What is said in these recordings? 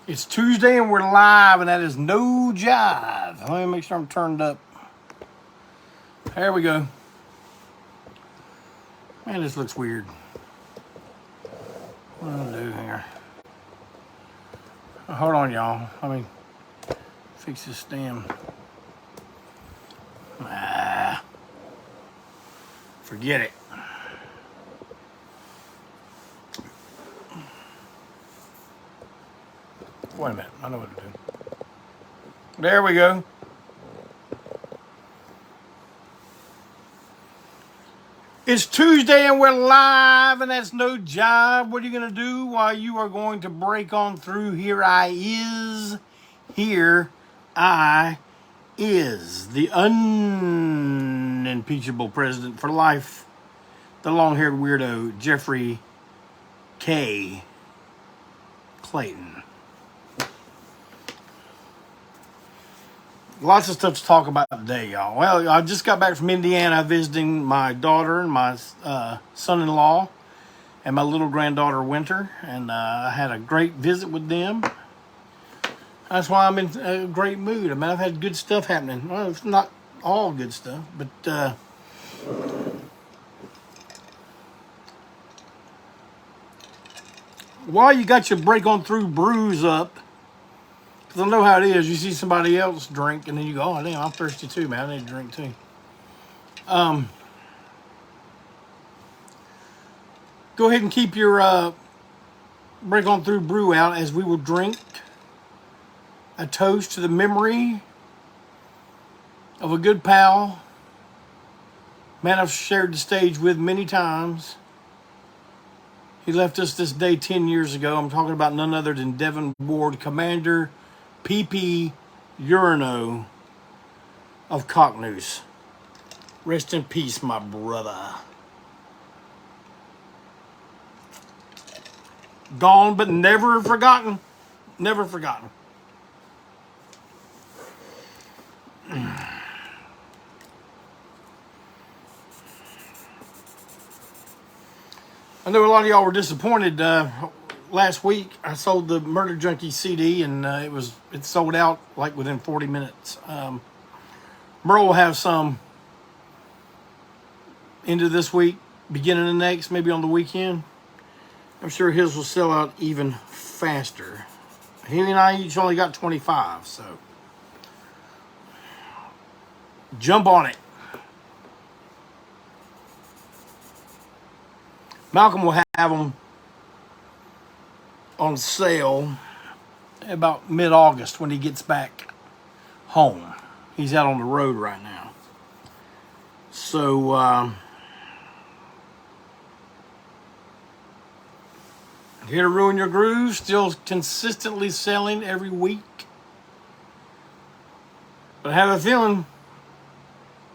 It's Tuesday and we're live, and that is no jive. Let me make sure I'm turned up. There we go. Man, this looks weird. What do I do here? Hold on, y'all. Let me fix this damn. Forget it. Wait a minute. I know what to do. There we go. It's Tuesday and we're live, and that's no jive. What are you going to do while you are going to break on through? Here I is. Here I is. The unimpeachable president for life. The long-haired weirdo, Jeffrey K. Clayton. Lots of stuff to talk about today, y'all. Well, I just got back from Indiana visiting my daughter and my son-in-law and my little granddaughter, Winter. And I had a great visit with them. That's why I'm in a great mood. I mean, I've had good stuff happening. Well, it's not all good stuff, but while you got your break on through brews up, because I know how it is. You see somebody else drink, and then you go, oh, damn, I'm thirsty too, man. I need a drink too. Go ahead and keep your break on through brew out as we will drink a toast to the memory of a good pal, man I've shared the stage with many times. He left us this day 10 years ago. I'm talking about none other than Devin Ward, Commander PP Urano of Cocknews. Rest in peace, my brother. Gone but never forgotten. Never forgotten. I know a lot of y'all were disappointed. Last week, I sold the Murder Junkie CD, and it sold out like within 40 minutes. Merle will have some into this week, beginning of next, maybe on the weekend. I'm sure his will sell out even faster. He and I each only got 25, so jump on it. Malcolm will have them on sale about mid-August when he gets back home. He's out on the road right now. So, here to ruin your groove, still consistently selling every week. But I have a feeling,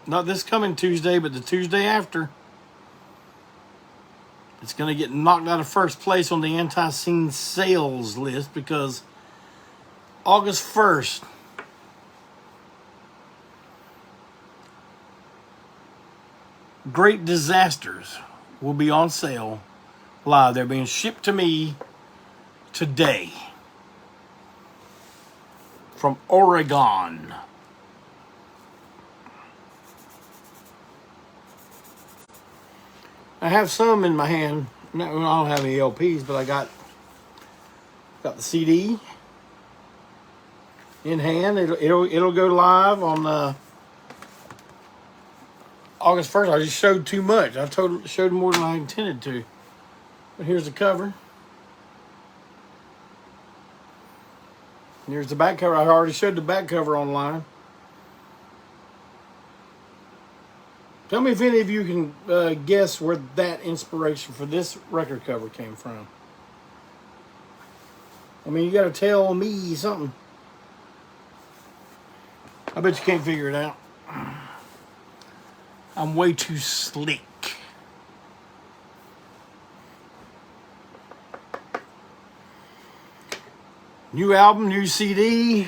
not this coming Tuesday, but the Tuesday after, it's going to get knocked out of first place on the ANTiSEEN sales list, because August 1st, Great Disasters will be on sale live. They're being shipped to me today from Oregon. I have some in my hand. No, I don't have any LPs, but I got the CD in hand. It'll go live on August 1st. I just showed too much. I showed more than I intended to. But here's the cover. Here's the back cover. I already showed the back cover online. Tell me if any of you can guess where that inspiration for this record cover came from. I mean, you got to tell me something. I bet you can't figure it out. I'm way too slick. New album, new CD.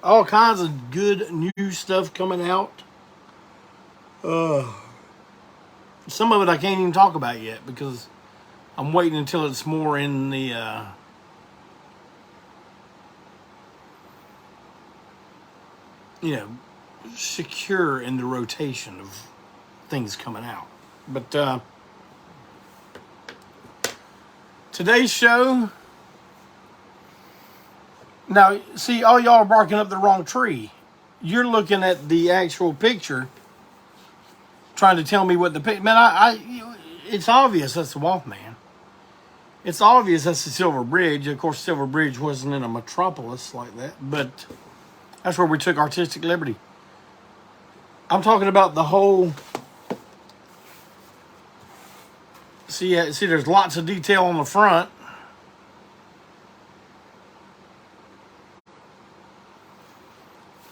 All kinds of good new stuff coming out. Some of it I can't even talk about yet because I'm waiting until it's more in the you know, secure in the rotation of things coming out. But today's show, now, see, all y'all are barking up the wrong tree. You're looking at the actual picture, trying to tell me what the picture. Man, it's obvious that's the Wolfman. It's obvious that's the Silver Bridge. Of course, Silver Bridge wasn't in a metropolis like that, but that's where we took artistic liberty. I'm talking about the whole. See, there's lots of detail on the front.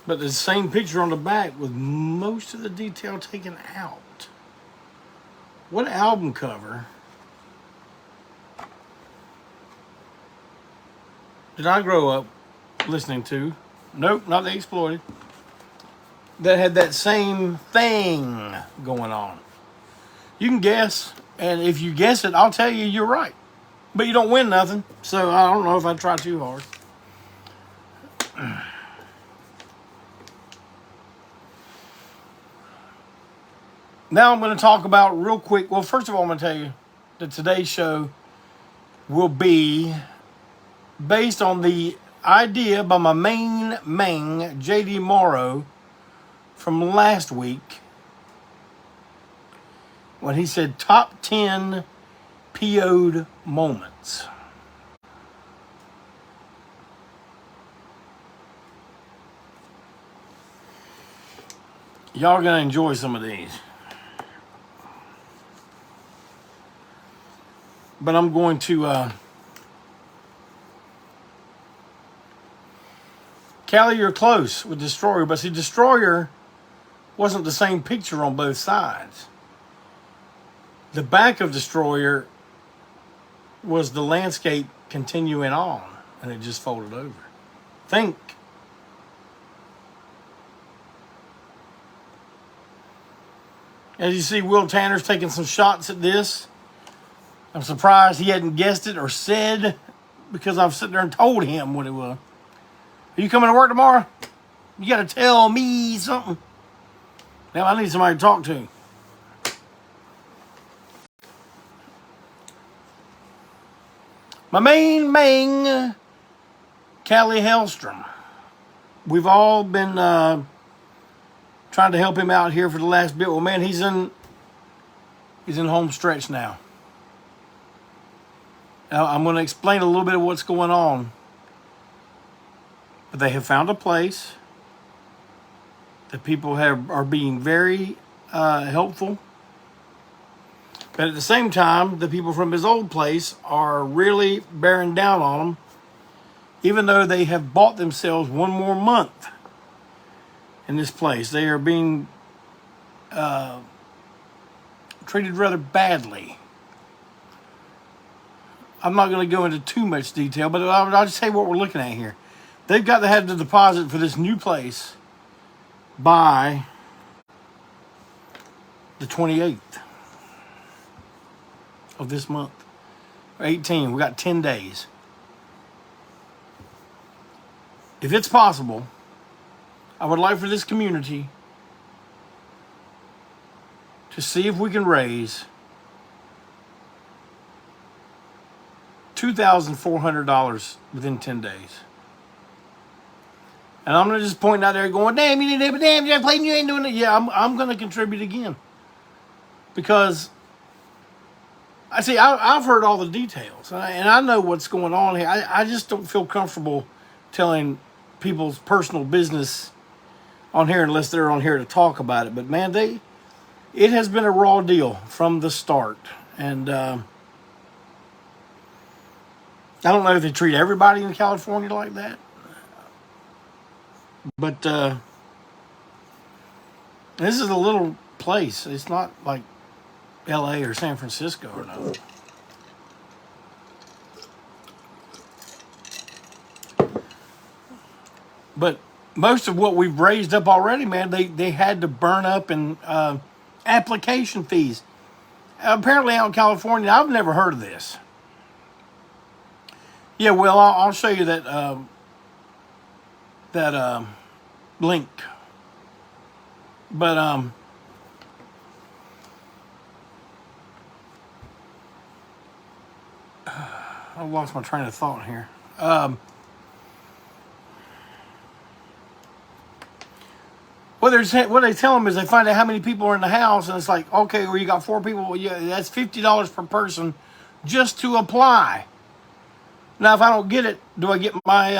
But the same picture on the back with most of the detail taken out. What album cover did I grow up listening to? Nope, not The Exploited. That had that same thing going on. You can guess, and if you guess it, I'll tell you you're right. But you don't win nothing, so I don't know if I try too hard. Now I'm going to talk about real quick. Well, first of all, I'm going to tell you that today's show will be based on the idea by my main man, J.D. Morrow, from last week when he said top 10 PO'd moments. Y'all going to enjoy some of these. But I'm going to, Callie, you're close with Destroyer. But see, Destroyer wasn't the same picture on both sides. The back of Destroyer was the landscape continuing on, and it just folded over. Think. As you see, Will Tanner's taking some shots at this. I'm surprised he hadn't guessed it or said, because I've sitting there and told him what it was. Are you coming to work tomorrow? You got to tell me something. Now I need somebody to talk to. My main man, Callie Hellstrom. We've all been trying to help him out here for the last bit. Well, man, he's in home stretch now. Now, I'm going to explain a little bit of what's going on. But they have found a place. The people are being very helpful. But at the same time, the people from his old place are really bearing down on him, even though they have bought themselves one more month in this place. They are being treated rather badly. I'm not going to go into too much detail, but I'll just say what we're looking at here. They've got to have the deposit for this new place by the 28th of this month. 18. We got 10 days. If it's possible, I would like for this community to see if we can raise $2,400 within 10 days. And I'm going to just point out there going, damn, you did it, damn, you're playing, you ain't doing it. Yeah, I'm going to contribute again. Because, I've heard all the details. And I know what's going on here. I just don't feel comfortable telling people's personal business on here unless they're on here to talk about it. But, man, it has been a raw deal from the start. And I don't know if they treat everybody in California like that. But this is a little place. It's not like L.A. or San Francisco or nothing. But most of what we've raised up already, man, they had to burn up in application fees. Apparently out in California, I've never heard of this. Yeah, well, I'll show you that link But I lost my train of thought here. What they tell them is they find out how many people are in the house, and it's like, okay, well, you got 4 people. Well, yeah, that's $50 per person just to apply. Now, if I don't get it, do I get my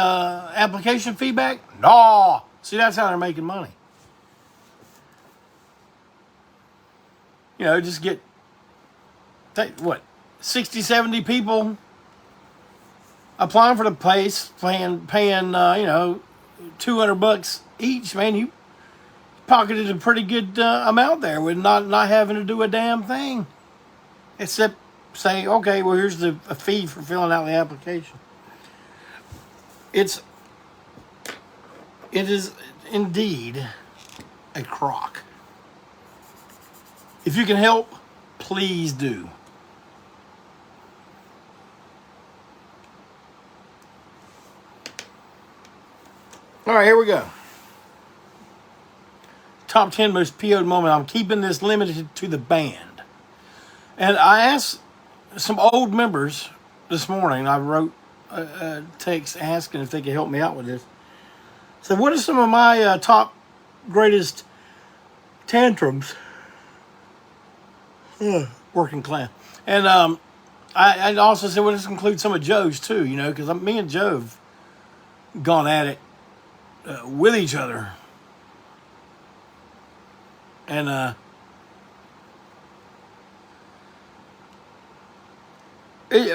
application fee back? No. See, that's how they're making money. You know, just get, what, 60, 70 people applying for the place, paying $200 each. Man, you pocketed a pretty good amount there with not having to do a damn thing, except say, okay, well, here's a fee for filling out the application. It is indeed a crock. If you can help, please do. All right, here we go. Top 10 most PO'd moment. I'm keeping this limited to the band. And I asked some old members this morning. I wrote a text asking if they could help me out with this. So what are some of my top greatest tantrums? Working class. And I also said, well, this includes some of Joe's too, you know, because me and Joe have gone at it with each other. And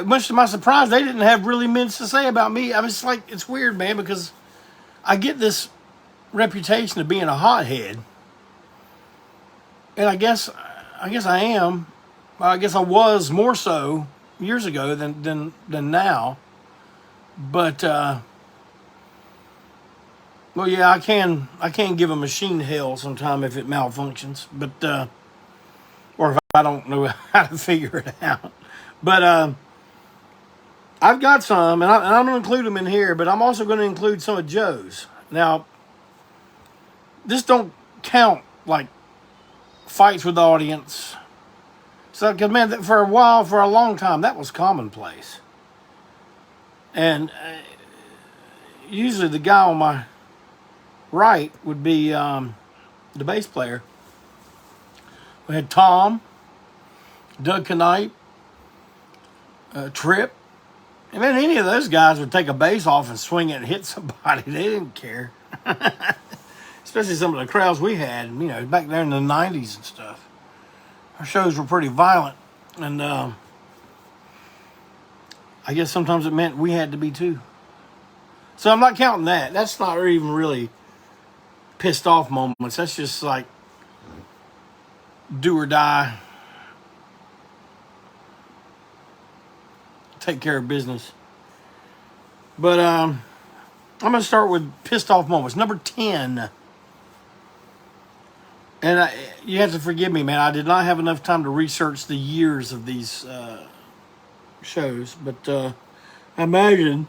much to my surprise, they didn't have really much to say about me. I mean, it's weird, man, because I get this reputation of being a hothead, and I guess I am. I guess I was more so years ago than now. But well, yeah, I can give a machine hell sometime if it malfunctions, but or if I don't know how to figure it out. But I've got some, and I'm going to include them in here, but I'm also going to include some of Joe's. Now, this don't count like fights with the audience. So, because, man, for a long time, that was commonplace. And usually the guy on my right would be the bass player. We had Tom, Doug Knight, Trip. And then any of those guys would take a bass off and swing it and hit somebody. They didn't care. Especially some of the crowds we had, you know, back there in the 90s and stuff. Our shows were pretty violent. And I guess sometimes it meant we had to be too. So I'm not counting that. That's not even really pissed off moments. That's just like do or die. Take care of business. But I'm going to start with pissed off moments. Number 10. And you have to forgive me, man. I did not have enough time to research the years of these shows. But I imagine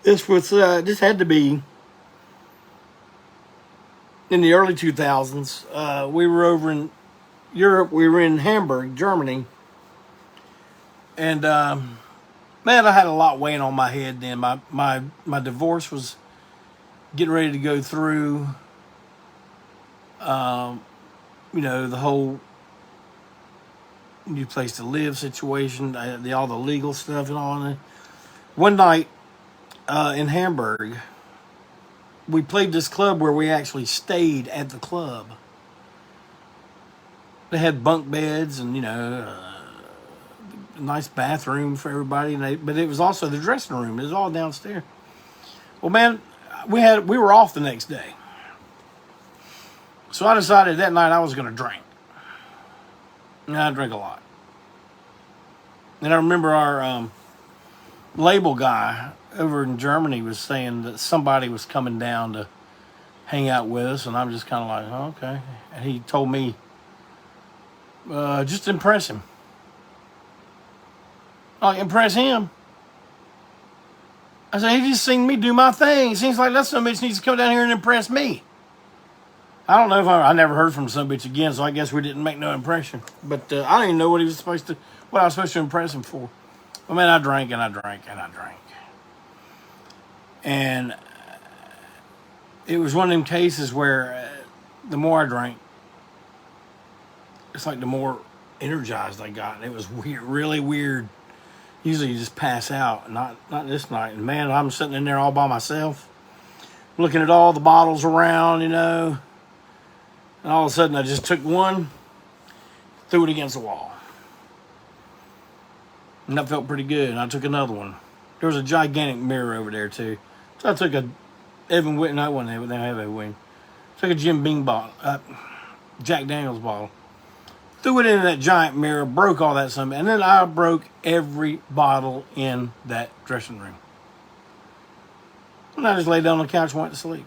this had to be in the early 2000s. We were over in Europe. We were in Hamburg, Germany. And, man, I had a lot weighing on my head then. My divorce was getting ready to go through. You know, the whole new place to live situation, all the legal stuff and all that. One night in Hamburg, we played this club where we actually stayed at the club. They had bunk beds and, you know, a nice bathroom for everybody, but it was also the dressing room. It was all downstairs. Well, man, we were off the next day. So I decided that night I was going to drink. And I drank a lot. And I remember our label guy over in Germany was saying that somebody was coming down to hang out with us. And I'm just kind of like, oh, okay. And he told me, just impress him. Like, impress him. I said, he just seen me do my thing. It seems like that some bitch needs to come down here and impress me. I don't know if I never heard from some bitch again, so I guess we didn't make no impression. But I don't even know what I was supposed to impress him for. I mean, I drank and I drank and I drank. And it was one of them cases where the more I drank, it's like the more energized I got. And it was weird, really weird. Usually you just pass out, not this night. And man, I'm sitting in there all by myself, looking at all the bottles around, you know. And all of a sudden I just took one, threw it against the wall. And that felt pretty good. And I took another one. There was a gigantic mirror over there too. So I took a Evan Whitten, no, one they didn't have Evan Whitten. Took a Jim Beam bottle, Jack Daniels bottle. Threw it into that giant mirror, broke all that something, and then I broke every bottle in that dressing room. And I just laid down on the couch and went to sleep.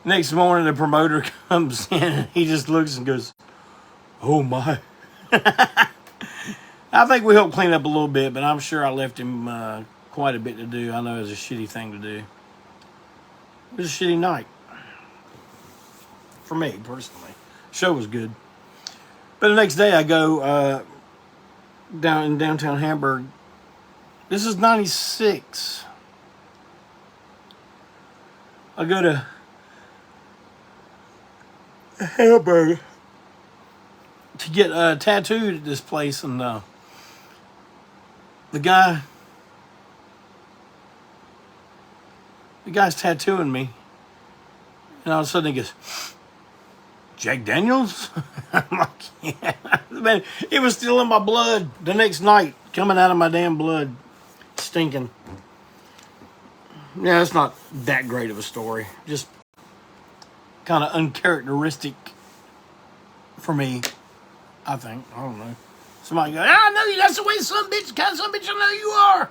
Next morning, the promoter comes in and he just looks and goes, "Oh my." I think we helped clean up a little bit, but I'm sure I left him quite a bit to do. I know it was a shitty thing to do. It was a shitty night. For me, personally. Show was good. But the next day I go down in downtown Hamburg. This is 96. I go to Hamburg to get tattooed at this place, and the guy's tattooing me, and all of a sudden he goes, "Jack Daniels?" I'm like, yeah. Man, it was still in my blood the next night, coming out of my damn blood, stinking. Yeah, it's not that great of a story. Just kind of uncharacteristic for me, I think. I don't know. Somebody goes, "I know you. That's the way some bitch I know you are."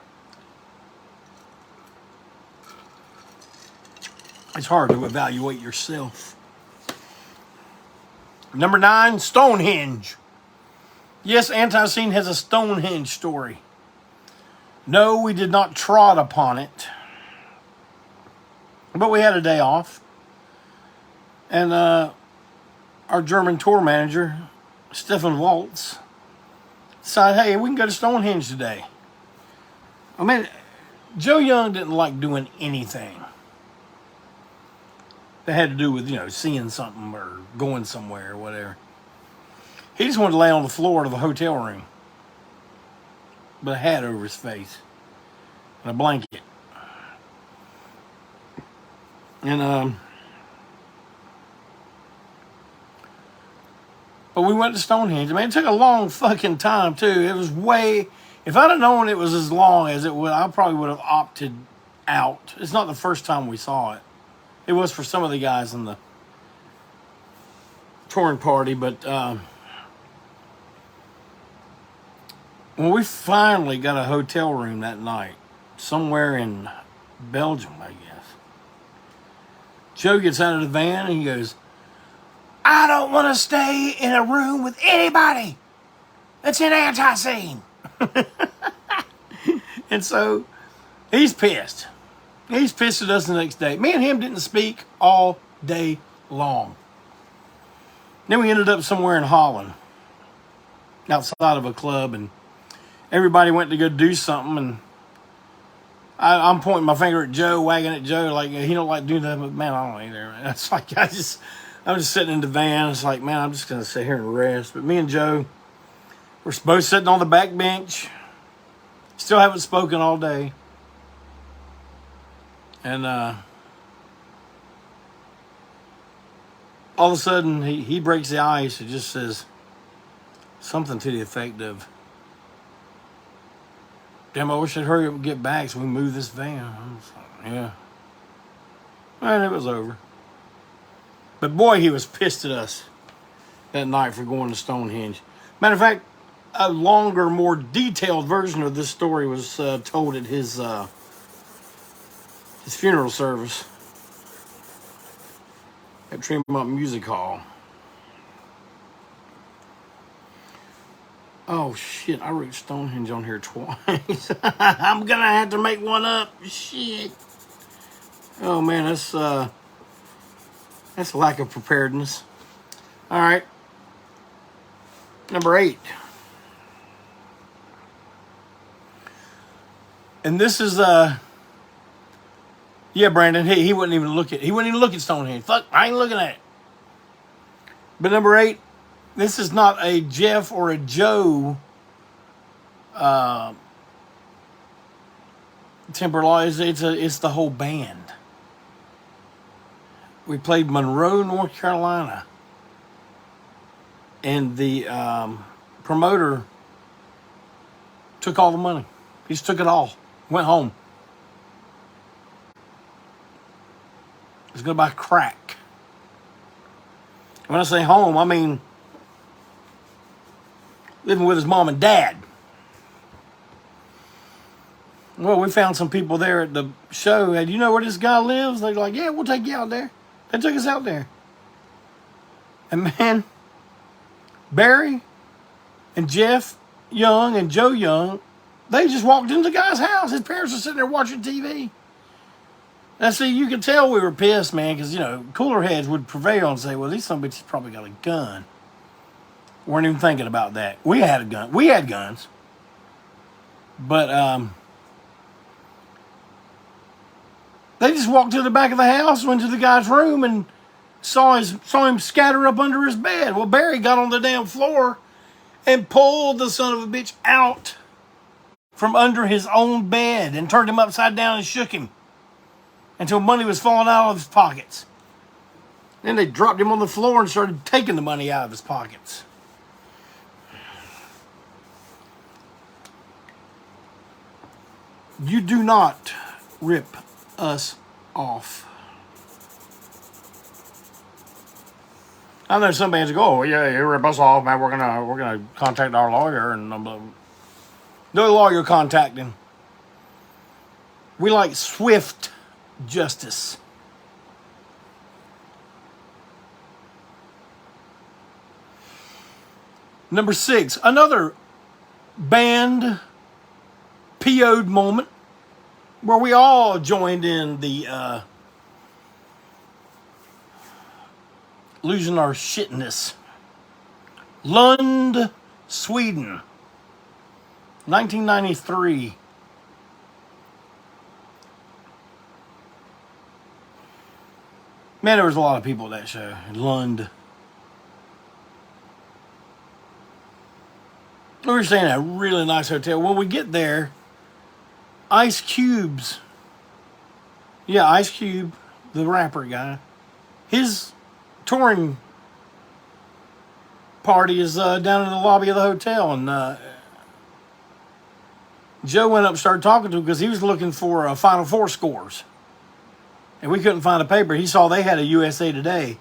It's hard to evaluate yourself. Number 9, Stonehenge. Yes, ANTiSEEN has a Stonehenge story. No, we did not trod upon it. But we had a day off. And our German tour manager, Stefan Waltz, decided, hey, we can go to Stonehenge today. I mean, Joe Young didn't like doing anything that had to do with, you know, seeing something or going somewhere or whatever. He just wanted to lay on the floor of the hotel room with a hat over his face and a blanket. And but we went to Stonehenge. Man, it took a long fucking time too. It was way, if I'd have known it was as long as it would, I probably would have opted out. It's not the first time we saw it. It was for some of the guys in the touring party, but when we finally got a hotel room that night, somewhere in Belgium, I guess, Joe gets out of the van and he goes, "I don't want to stay in a room with anybody that's in ANTiSEEN." And so he's pissed. He's pissed at us the next day. Me and him didn't speak all day long. Then we ended up somewhere in Holland, outside of a club, and everybody went to go do something, and I'm pointing my finger at Joe, wagging at Joe, like he don't like doing that, but man, I don't either. Man. It's like I'm just sitting in the van. It's like, man, I'm just gonna sit here and rest. But me and Joe, we're both sitting on the back bench. Still haven't spoken all day. And all of a sudden, he breaks the ice. It just says something to the effect of, "Damn, I wish I'd hurry up and get back so we move this van." I was like, yeah. And it was over. But boy, he was pissed at us that night for going to Stonehenge. Matter of fact, a longer, more detailed version of this story was told at his funeral service at Tremont Music Hall. Oh shit, I wrote Stonehenge on here twice. I'm gonna have to make one up. Shit. Oh man, that's That's a lack of preparedness. All right. Number 8. And this is yeah, Brandon. He wouldn't even look at Stonehenge. Fuck, I ain't looking at it. But number 8, this is not a Jeff or a Joe temper law. It's the whole band. We played Monroe, North Carolina, and the promoter took all the money. He just took it all. Went home. He's going to buy crack. When I say home, I mean living with his mom and dad. Well, we found some people there at the show. Hey, do you know where this guy lives? They're like, yeah, we'll take you out there. They took us out there. And man, Barry and Jeff Young and Joe Young, they just walked into the guy's house. His parents were sitting there watching TV. Now, see, you could tell we were pissed, man, because, cooler heads would prevail and say, well, these son of bitches probably got a gun. Weren't even thinking about that. We had a gun. We had guns. But, they just walked to the back of the house, went to the guy's room, and saw him scatter up under his bed. Well, Barry got on the damn floor and pulled the son of a bitch out from under his own bed and turned him upside down and shook him until money was falling out of his pockets. Then they dropped him on the floor and started taking the money out of his pockets. You do not rip us off. I know some bands go, oh yeah, you rip us off, man. We're gonna contact our lawyer and no lawyer contacting. We like swift justice. Number 6, another band PO'd moment where we all joined in the losing our shitness. Lund, Sweden, 1993. Man, there was a lot of people at that show. Lund. We were staying at a really nice hotel. When we get there, Ice Cube, the rapper guy, his touring party is down in the lobby of the hotel, and Joe went up and started talking to him because he was looking for Final Four scores, and we couldn't find a paper. He saw they had a USA Today.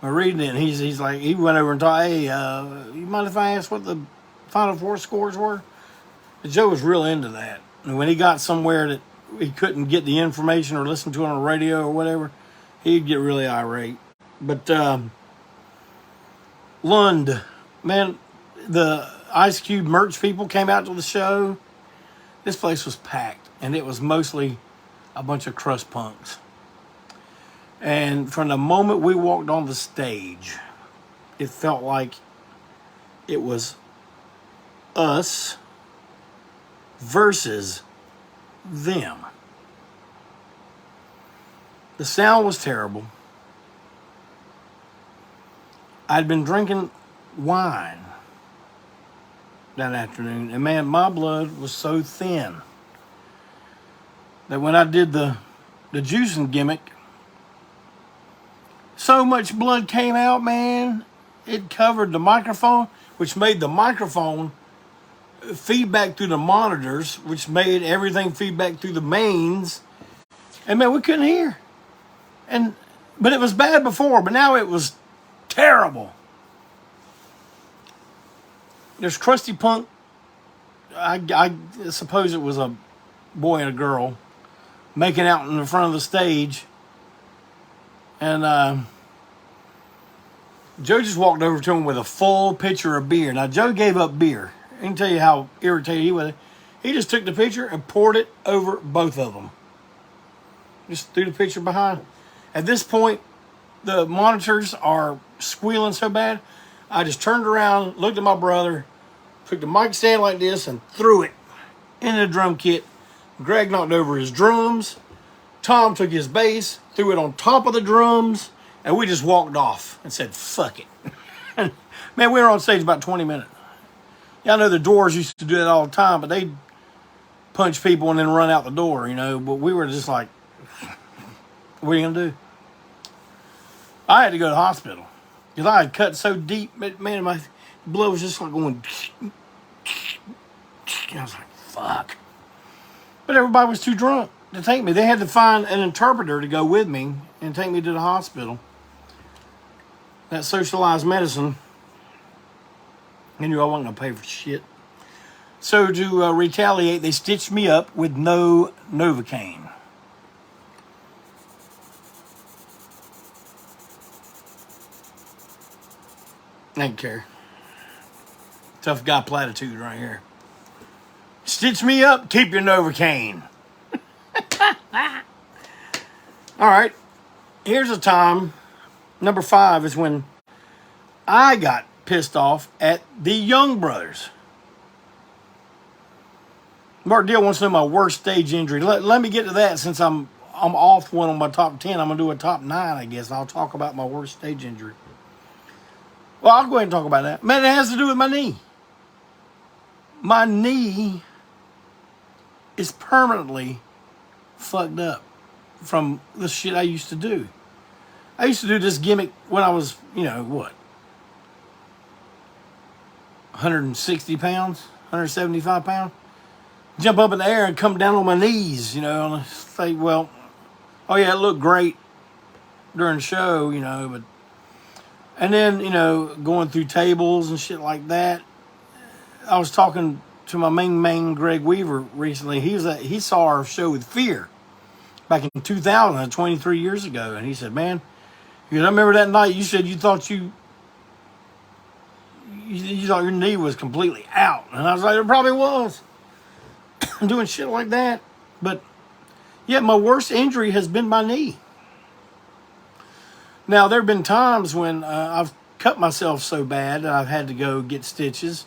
We're reading it, and he's like, he went over and told, hey, you mind if I ask what the Final Four scores were? And Joe was real into that. And when he got somewhere that he couldn't get the information or listen to it on the radio or whatever, he'd get really irate. But Lund, man, the Ice Cube merch people came out to the show. This place was packed, and it was mostly a bunch of crust punks. And from the moment we walked on the stage, it felt like it was us versus them. The sound was terrible. I'd been drinking wine that afternoon, and man, my blood was so thin that when I did the juicing gimmick, so much blood came out, man. It covered the microphone, which made the microphone feedback through the monitors, which made everything feedback through the mains. And man, we couldn't hear. But it was bad before, but now it was terrible. There's Krusty Punk. I suppose it was a boy and a girl making out in the front of the stage. And Joe just walked over to him with a full pitcher of beer. Now, Joe gave up beer. I can tell you how irritated he was. He just took the pitcher and poured it over both of them. Just threw the pitcher behind. At this point, the monitors are squealing so bad, I just turned around, looked at my brother, took the mic stand like this and threw it in the drum kit. Greg knocked over his drums. Tom took his bass, threw it on top of the drums, and we just walked off and said, fuck it. Man, we were on stage about 20 minutes. Yeah, I know the Doors used to do that all the time, but they'd punch people and then run out the door, you know. But we were just like, what are you going to do? I had to go to the hospital because I had cut so deep, man, my blood was just like going. I was like, fuck. But everybody was too drunk to take me. They had to find an interpreter to go with me and take me to the hospital. That socialized medicine, I knew I wasn't going to pay for shit. So to retaliate, they stitched me up with no Novocaine. I didn't care. Tough guy platitude right here. Stitch me up, keep your Novocaine. All right. Here's a time. Number 5 is when I got pissed off at the Young Brothers. Mark Deal wants to know my worst stage injury. Let me get to that since I'm off one on my top 10. I'm going to do a top 9, I guess. I'll talk about my worst stage injury. Well, I'll go ahead and talk about that. Man, it has to do with my knee. My knee is permanently fucked up from the shit I used to do. I used to do this gimmick when I was, 160 pounds, 175 pounds. Jump up in the air and come down on my knees, and say, well, oh yeah, it looked great during the show, but, and then, going through tables and shit like that. I was talking to my main man, Greg Weaver, recently. He saw our show with Fear back in 2000, 23 years ago. And he said, man, I remember that night you said you thought you thought your knee was completely out. And I was like, it probably was. Doing shit like that. But, yeah, my worst injury has been my knee. Now, there have been times when I've cut myself so bad that I've had to go get stitches.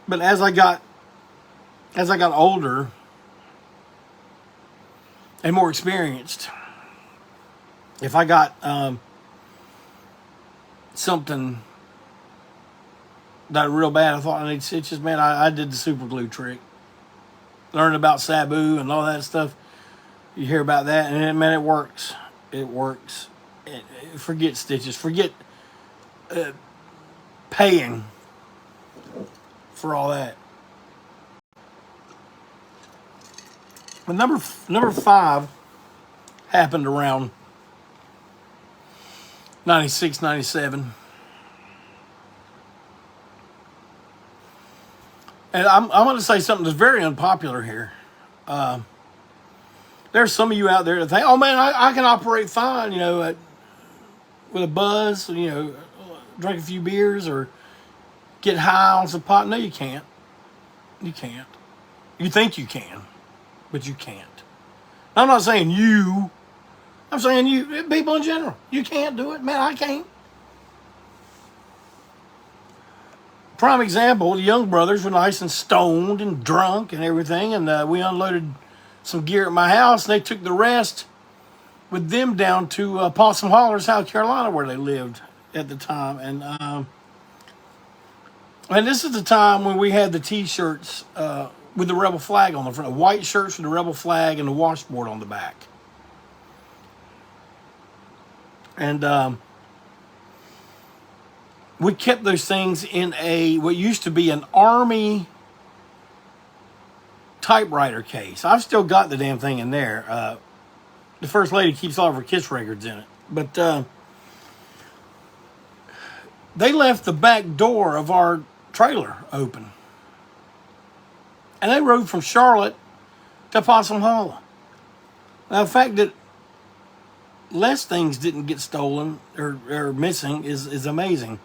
But as I got older and more experienced, if I got something that real bad, I thought I need stitches, man, I did the super glue trick. Learned about Sabu and all that stuff. You hear about that, and man, it works. It works. Forget stitches. Forget paying for all that. But number 5 happened around 96, 97. And I'm going to say something that's very unpopular here. There's some of you out there that think, oh man, I can operate fine, with a buzz, drink a few beers or get high on some pot. No, you can't. You can't. You think you can, but you can't. I'm not saying you. I'm saying you, people in general. You can't do it. Man, I can't. Prime example, the Young Brothers were nice and stoned and drunk and everything, and we unloaded some gear at my house, and they took the rest with them down to Possum Holler, South Carolina, where they lived at the time. And this is the time when we had the T-shirts with the Rebel flag on the front, white shirts with the Rebel flag and the washboard on the back. And we kept those things in what used to be an Army typewriter case. I've still got the damn thing in there. The First Lady keeps all of her Kiss records in it. But they left the back door of our trailer open. And they rode from Charlotte to Possum Hollow. Now, the fact that less things didn't get stolen or missing is amazing.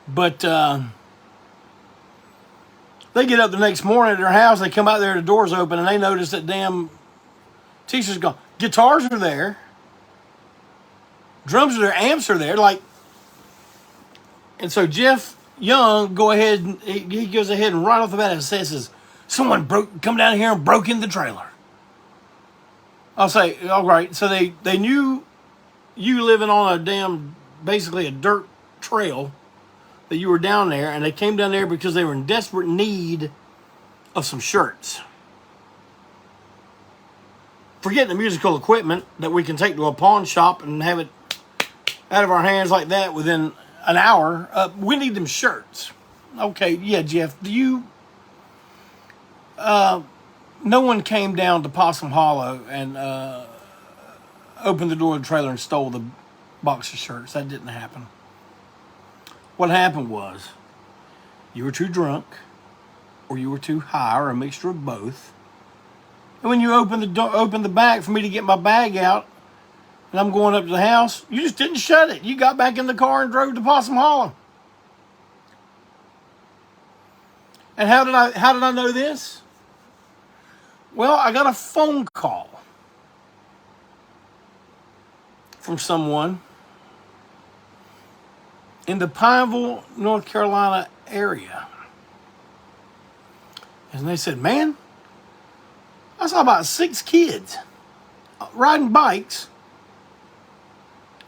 But they get up the next morning at their house, they come out there, the door's open, and they notice that damn T-shirts gone. Guitars are there. Drums are there, amps are there, like. And so Jeff Young he goes ahead and right off the bat and says, someone come down here and broke in the trailer. I'll say, all right. So they knew you living on basically a dirt trail, that you were down there, and they came down there because they were in desperate need of some shirts. Forgetting the musical equipment that we can take to a pawn shop and have it out of our hands like that within an hour. We need them shirts. Okay, yeah, Jeff, no one came down to Possum Hollow and opened the door of the trailer and stole the box of shirts. That didn't happen. What happened was, you were too drunk, or you were too high, or a mixture of both. And when you opened the back for me to get my bag out, and I'm going up to the house, you just didn't shut it. You got back in the car and drove to Possum Hollow. And how did I know this? Well, I got a phone call from someone in the Pineville, North Carolina area. And they said, man, I saw about 6 kids riding bikes,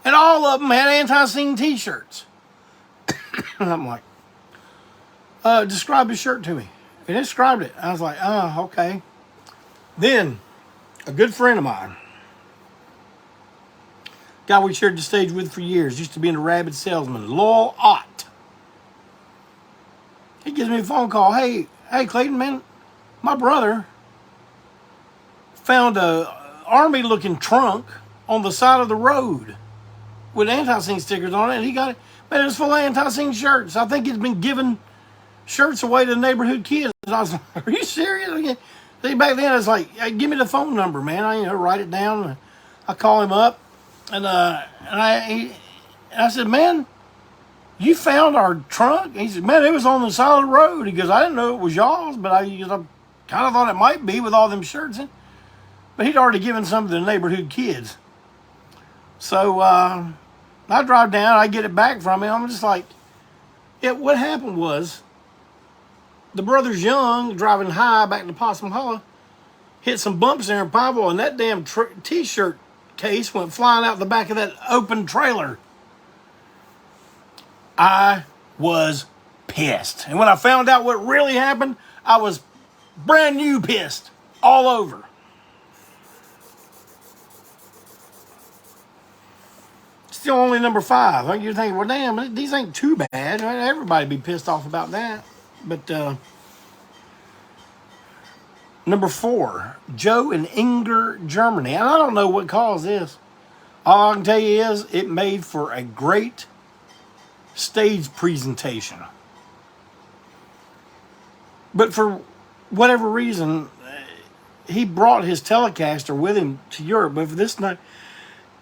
and all of them had ANTiSEEN t-shirts. And I'm like, describe the shirt to me. And it described it. I was like, oh, okay. Then, a good friend of mine, guy we shared the stage with for years, used to be in a rabid salesman, Lowell Ott. He gives me a phone call. Hey, Clayton, man, my brother found a army-looking trunk on the side of the road with ANTiSEEN stickers on it, and he got it. Man, it was full of ANTiSEEN shirts. I think he's been giving shirts away to neighborhood kids. And I was like, are you serious? Back then, I was like, hey, give me the phone number, man. I write it down. I call him up, and I said, man, you found our trunk? He said, man, it was on the side of the road. He goes, I didn't know it was y'all's, but I kind of thought it might be with all them shirts in. But he'd already given some to the neighborhood kids. So I drive down, I get it back from him. I'm just like, yeah, what happened was, the brothers Young, driving high back to Possum Hollow, hit some bumps there in Pineville, and that damn t-shirt case went flying out the back of that open trailer. I was pissed. And when I found out what really happened, I was brand new pissed all over. Still only number 5. You're thinking, well, damn, these ain't too bad. Everybody be pissed off about that. But number 4, Joe in Inger, Germany. And I don't know what caused this. All I can tell you is it made for a great stage presentation. But for whatever reason, he brought his Telecaster with him to Europe. But for this night,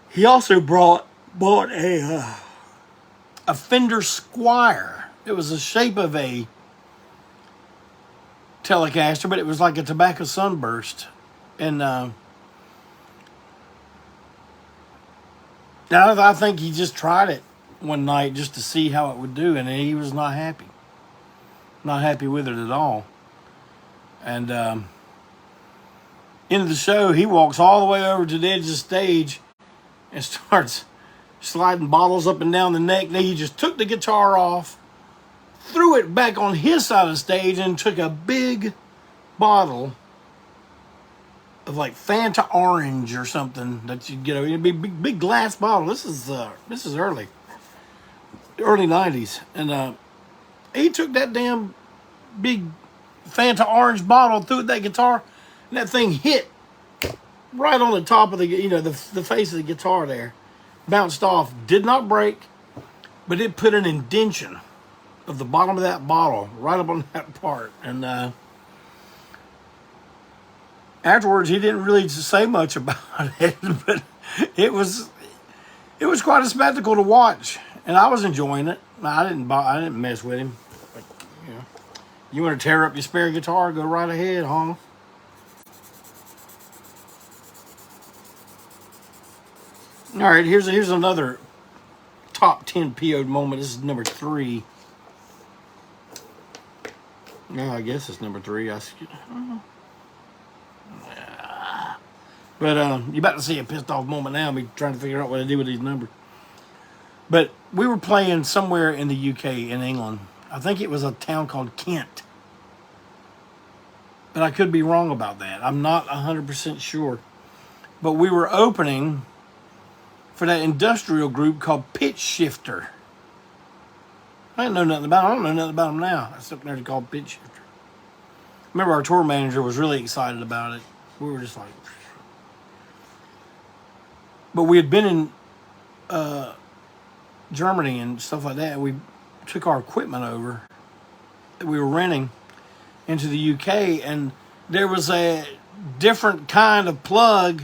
he also bought a Fender Squire. It was the shape of a Telecaster, but it was like a tobacco sunburst. And I think he just tried it one night just to see how it would do, and he was not happy. Not happy with it at all. And into the show, he walks all the way over to the edge of the stage and starts sliding bottles up and down the neck. Then he just took the guitar off, threw it back on his side of the stage, and took a big bottle of like Fanta Orange or something that you get. It'd be big glass bottle. This is early 90s, and he took that damn big Fanta Orange bottle, threw it at that guitar, and that thing hit right on the top of the face of the guitar there. Bounced off, did not break, but it put an indention of the bottom of that bottle right up on that part. And afterwards, he didn't really say much about it, but it was quite a spectacle to watch, and I was enjoying it. I didn't mess with him. But, you want to tear up your spare guitar, go right ahead, huh? All right, here's another top 10 PO'd moment. This is number 3. Yeah, I guess it's number 3. But you're about to see a pissed off moment now. Me trying to figure out what to do with these numbers. But we were playing somewhere in the UK, in England. I think it was a town called Kent. But I could be wrong about that. I'm not 100% sure. But we were opening for that industrial group called Pitch Shifter. I didn't know nothing about them. I don't know nothing about them now. That's something there called Pitch Shifter. Remember, our tour manager was really excited about it. We were just like... But we had been in Germany and stuff like that. We took our equipment over that we were renting into the UK, and there was a different kind of plug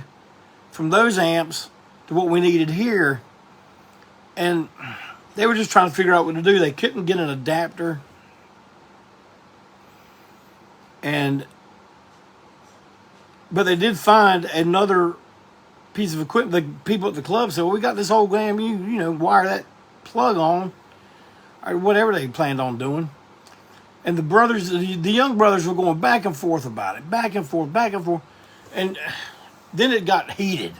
from those amps to what we needed here. And they were just trying to figure out what to do. They couldn't get an adapter. But they did find another piece of equipment. The people at the club said, well, we got this old damn, you know, wire that plug on, or whatever they planned on doing. And the brothers, the young brothers were going back and forth about it, back and forth, back and forth. And then it got heated,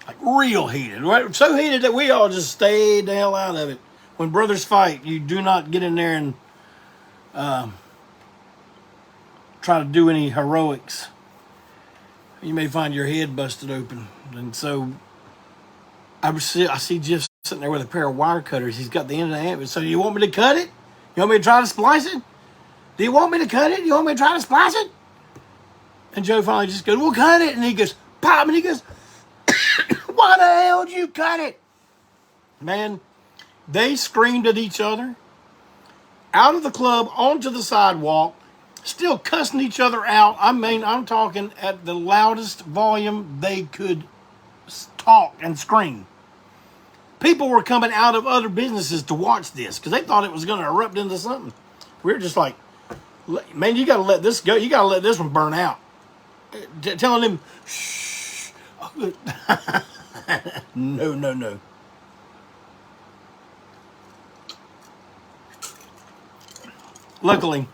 like real heated, right? So heated that we all just stayed the hell out of it. When brothers fight, you do not get in there and try to do any heroics. You may find your head busted open. And so I see Jeff sitting there with a pair of wire cutters. He's got the end of the amp. So, you want me to cut it? You want me to try to splice it? Do you want me to cut it? You want me to try to splice it? And Joe finally just goes, well, cut it. And he goes, pop. And he goes, why the hell did you cut it? Man, they screamed at each other out of the club onto the sidewalk, still cussing each other out. I mean, I'm talking at the loudest volume they could talk and scream. People were coming out of other businesses to watch this because they thought it was going to erupt into something. We were just like, man, you got to let this go. You got to let this one burn out. Telling them, shh. No. Luckily,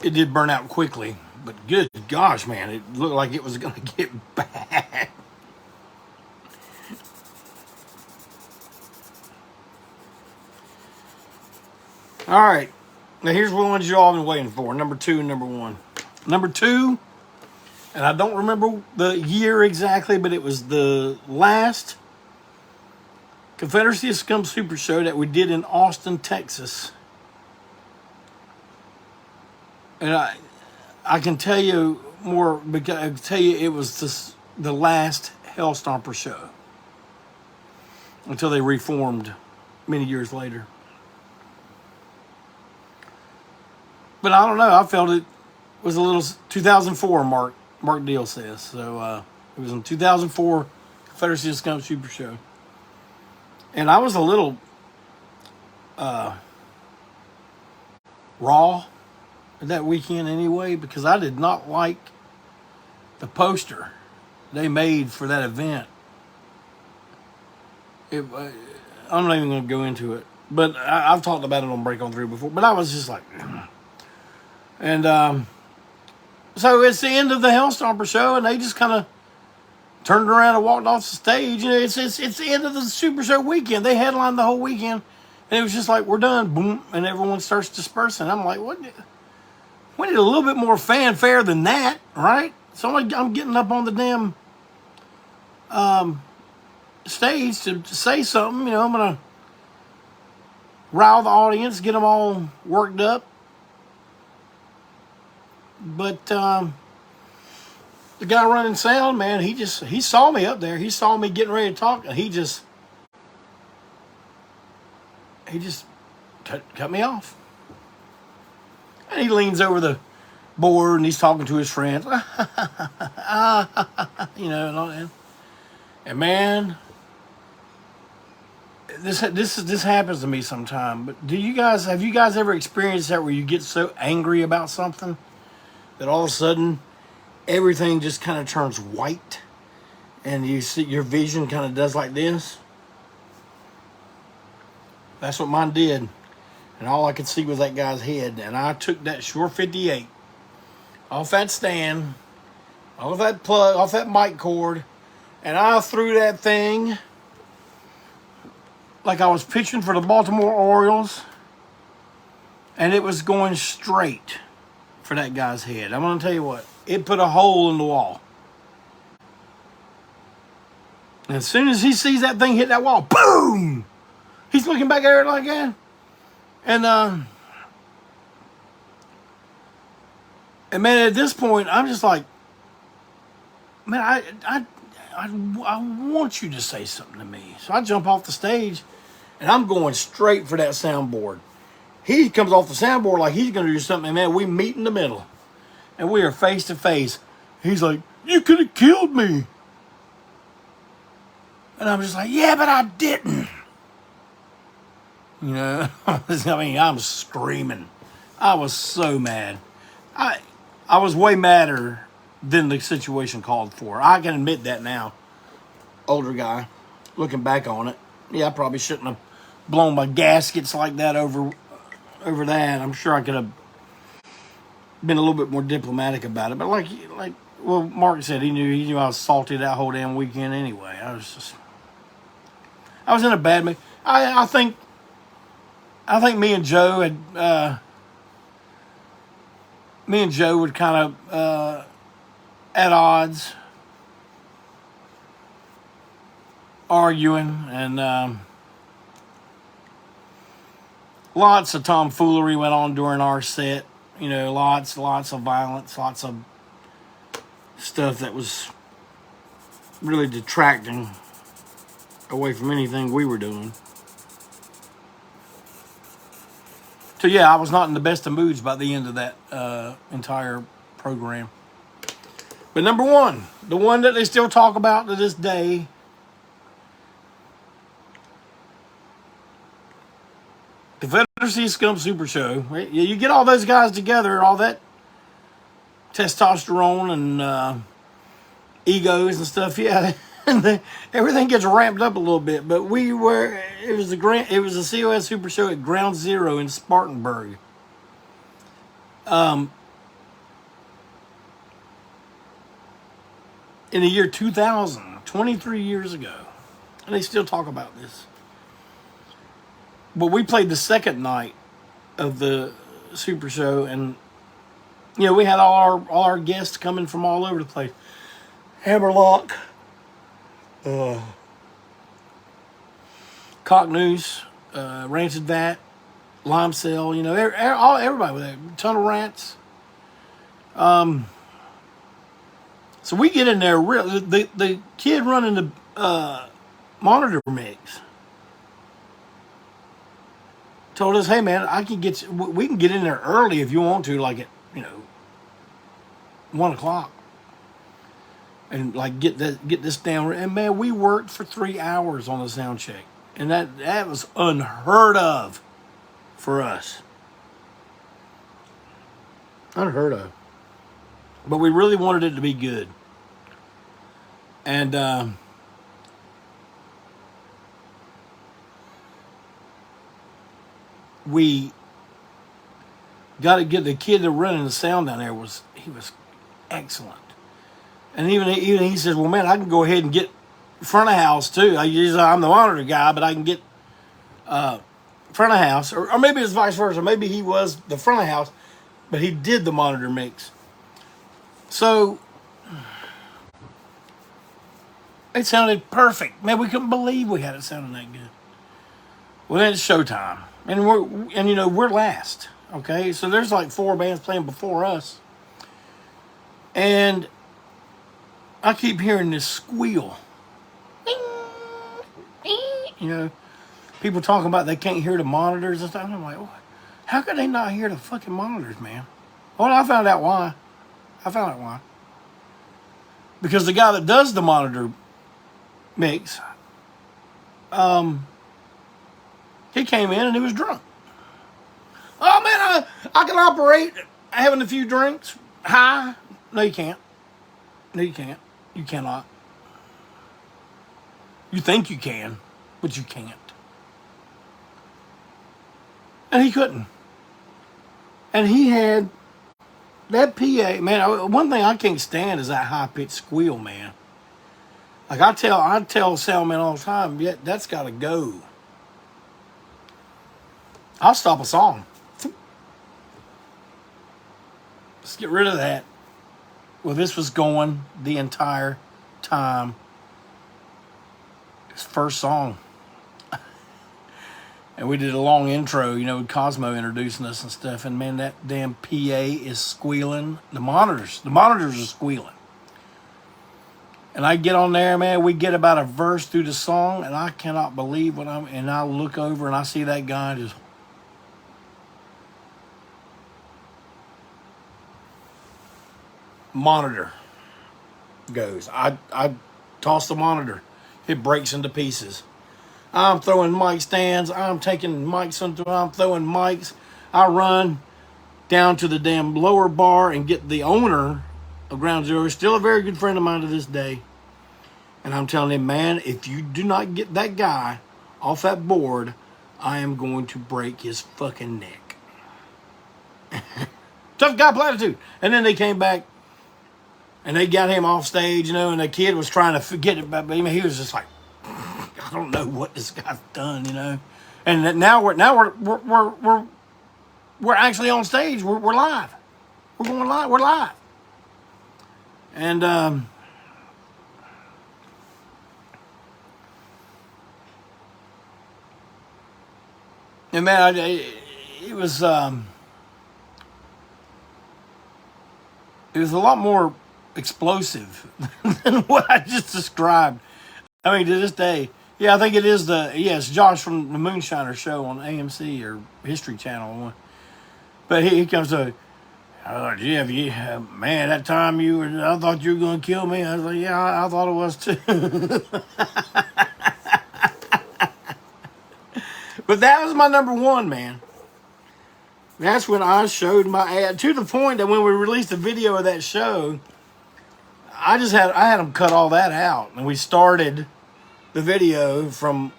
it did burn out quickly, but good gosh, man, it looked like it was going to get bad. All right, now here's the ones you all been waiting for, number 2 and number 1. Number 2, and I don't remember the year exactly, but it was the last Confederacy of Scum Super Show that we did in Austin, Texas. And I can tell you more, because I can tell you it was the last Hell Stomper show until they reformed many years later. But I don't know, I felt it was a little 2004, Mark Deal says. So it was in 2004 Confederacy of Scum Super Show. And I was a little raw that weekend anyway, because I did not like the poster they made for that event. I'm not even going to go into it, but I've talked about it on Break On Through before, but I was just like, and so it's the end of the Hell Stomper show, and they just kind of turned around and walked off the stage. You know, it's the end of the Super Show weekend. They headlined the whole weekend, and it was just like, we're done, boom, and everyone starts dispersing. I'm like, what? We need a little bit more fanfare than that, right? So I'm getting up on the damn stage to say something. You know, I'm going to rile the audience, get them all worked up. But the guy running sound, man, he saw me up there. He saw me getting ready to talk, and he just cut me off. And he leans over the board and he's talking to his friends, you know, and all that. And man, this happens to me sometime. But have you guys ever experienced that where you get so angry about something that all of a sudden everything just kind of turns white and you see your vision kind of does like this. That's what mine did. And all I could see was that guy's head. And I took that Shure 58 off that stand, off that plug, off that mic cord, and I threw that thing like I was pitching for the Baltimore Orioles. And it was going straight for that guy's head. I'm going to tell you what, it put a hole in the wall. And as soon as he sees that thing hit that wall, boom! He's looking back at it like that. And man, at this point, I'm just like, man, I want you to say something to me. So I jump off the stage, and I'm going straight for that soundboard. He comes off the soundboard like he's going to do something, and man, we meet in the middle. And we are face to face. He's like, you could have killed me. And I'm just like, yeah, but I didn't. You know, I mean, I'm screaming. I was so mad. I was way madder than the situation called for. I can admit that now. Older guy, looking back on it. Yeah, I probably shouldn't have blown my gaskets like that over that. I'm sure I could have been a little bit more diplomatic about it. But like well, Mark said, he knew I was salty that whole damn weekend anyway. I was in a bad mood. I think me and Joe would kind of at odds, arguing, and lots of tomfoolery went on during our set. You know, lots of violence, lots of stuff that was really detracting away from anything we were doing. So yeah, I was not in the best of moods by the end of that entire program. But number one, the one that they still talk about to this day, Confederacy Scum Super Show. Right? You get all those guys together, all that testosterone and egos and stuff. Yeah, and everything gets ramped up a little bit. But it was a COS Super Show at Ground Zero in Spartanburg. In the year 2000, 23 years ago. And they still talk about this. But we played the second night of the Super Show, and you know, we had all our guests coming from all over the place. Hammerlock, Cocknoose, Rancid Vat, Lime Cell, you know, everybody with that. Tunnel Rats. So we get in there, the kid running the monitor mix told us, hey man, we can get in there early if you want to, like at, 1 o'clock. And like get this down. And man, we worked for 3 hours on the sound check. And that was unheard of for us. Unheard of. But we really wanted it to be good. And we got to get the kid that running the sound down there he was excellent. And even he says, well, man, I can go ahead and get front of house too. I'm the monitor guy, but I can get front of house, or maybe it's vice versa. Maybe he was the front of house, but he did the monitor mix. So it sounded perfect. Man, we couldn't believe we had it sounding that good. Well, then it's showtime, and we're last. Okay, so there's like 4 bands playing before us, and I keep hearing this squeal. You know, people talking about they can't hear the monitors and stuff. I'm like, how could they not hear the fucking monitors, man? Well, I found out why. Because the guy that does the monitor mix, he came in and he was drunk. Oh man, I can operate having a few drinks high. No, you can't. You cannot. You think you can, but you can't. And he couldn't. And he had that PA, man. One thing I can't stand is that high pitched squeal, man. Like I tell soundmen all the time, yeah, that's got to go. I'll stop a song. Let's get rid of that. Well, this was going the entire time. His first song. And we did a long intro, you know, with Cosmo introducing us and stuff. And man, that damn PA is squealing. The monitors are squealing. And I get on there, man, we get about a verse through the song, and I cannot believe and I look over and I see that guy just. Monitor goes. I toss the monitor. It breaks into pieces. I'm throwing mic stands. I'm taking mics I'm throwing mics. I run down to the damn lower bar and get the owner of Ground Zero, still a very good friend of mine to this day. And I'm telling him, man, if you do not get that guy off that board, I am going to break his fucking neck. Tough guy platitude. And then they came back and they got him off stage, you know, and the kid was trying to forget it, but he was just like, I don't know what this guy's done, you know. And now we're actually on stage. We're live. We're going live. We're live. And and man, it was a lot more explosive than what I just described. I mean, to this day, yeah, I think it is it's Josh from the Moonshiner show on AMC or History Channel. But he comes to, oh, Jeff, man, that time I thought you were going to kill me. I was like, yeah, I thought it was too. But that was my number one, man. That's when I showed my ad, to the point that when we released the video of that show, I had them cut all that out, and we started the video from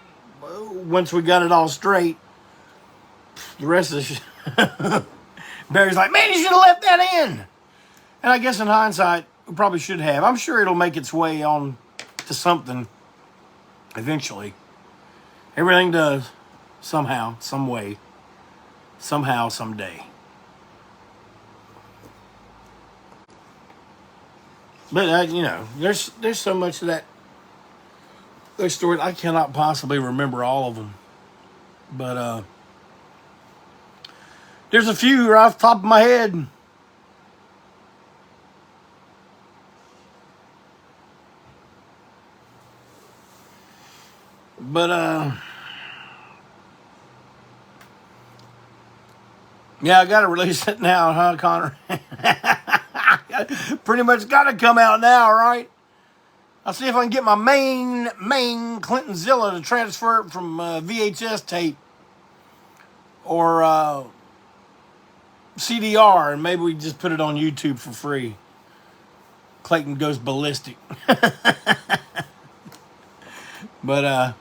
once we got it all straight. The rest of the Barry's like, man, you should have left that in. And I guess in hindsight, we probably should have. I'm sure it'll make its way on to something eventually. Everything does, somehow, some way, somehow, someday. But you know, there's so much of that. Those stories, I cannot possibly remember all of them. But there's a few right off the top of my head. But yeah, I gotta release it now, huh, Connor? Pretty much gotta come out now, right? I'll see if I can get my main Clintonzilla to transfer it from VHS tape or CDR, and maybe we just put it on YouTube for free. Clayton goes ballistic. But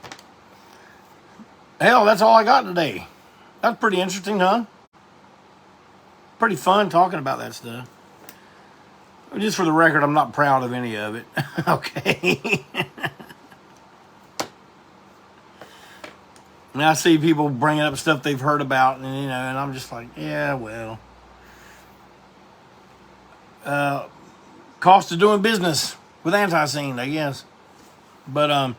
hell, that's all I got today. That's pretty interesting, huh? Pretty fun talking about that stuff. Just for the record, I'm not proud of any of it. Okay. And I see people bringing up stuff they've heard about, and you know, and I'm just like, yeah, well, cost of doing business with ANTiSEEN, I guess. But I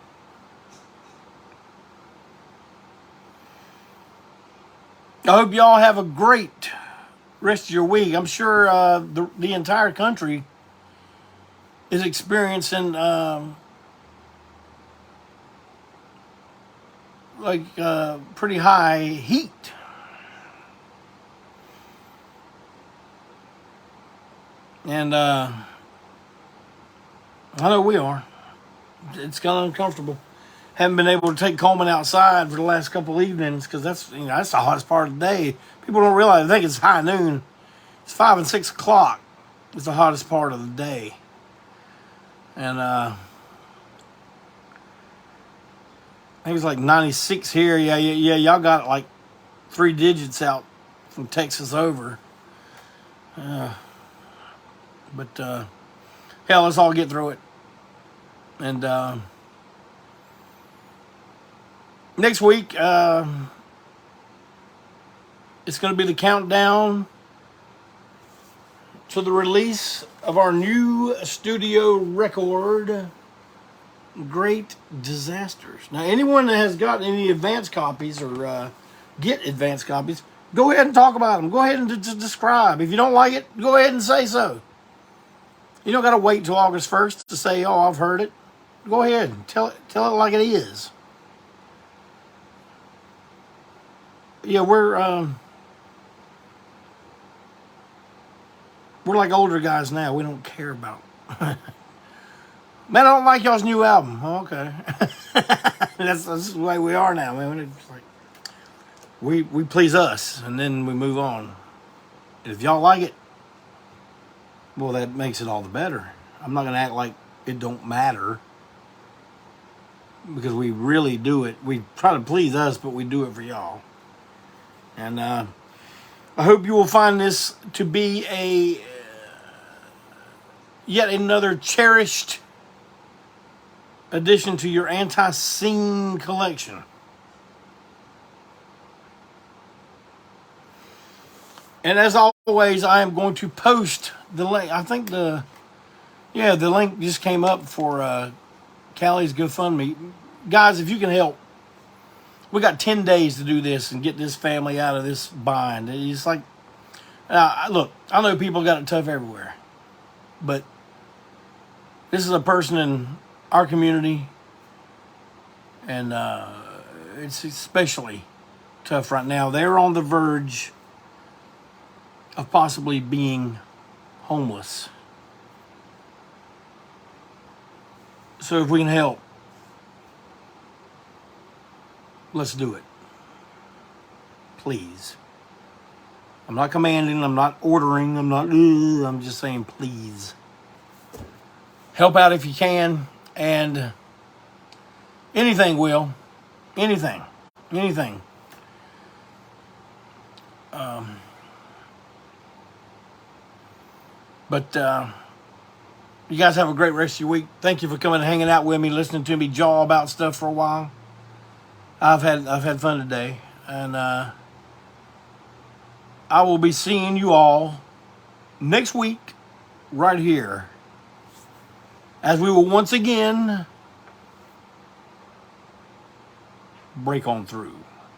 hope y'all have a great rest of your week. I'm sure the entire country is experiencing pretty high heat. And I know we are. It's kind of uncomfortable. Haven't been able to take Coleman outside for the last couple evenings because that's the hottest part of the day. People don't realize. I think it's high noon. It's 5 and 6 o'clock. It's the hottest part of the day. And think it's like 96 here. Yeah. Y'all got like 3 digits out from Texas over. But hell, let's all get through it. And next week, it's going to be the countdown to the release of our new studio record, Great Disasters. Now, anyone that has gotten any advance copies or get advance copies, go ahead and talk about them. Go ahead and describe. If you don't like it, go ahead and say so. You don't got to wait till August 1st to say, oh, I've heard it. Go ahead. Tell it like it is. Yeah, we're like older guys now. We don't care about. Man, I don't like y'all's new album. Oh, okay. that's the way we are now, man. It's like we please us, and then we move on. If y'all like it, well, that makes it all the better. I'm not going to act like it don't matter, because we really do it. We try to please us, but we do it for y'all. And I hope you will find this to be a yet another cherished addition to your ANTiSEEN collection. And as always, I am going to post the link. I think the link just came up for Callie's GoFundMe. Guys, if you can help, we got 10 days to do this and get this family out of this bind. It's like, look, I know people got it tough everywhere, but this is a person in our community, and it's especially tough right now. They're on the verge of possibly being homeless. So if we can help, let's do it. Please. I'm not commanding, I'm not ordering, I'm just saying please. Help out if you can, and anything will. Anything. But you guys have a great rest of your week. Thank you for coming and hanging out with me, listening to me jaw about stuff for a while. I've had fun today, and I will be seeing you all next week right here, as we will once again break on through.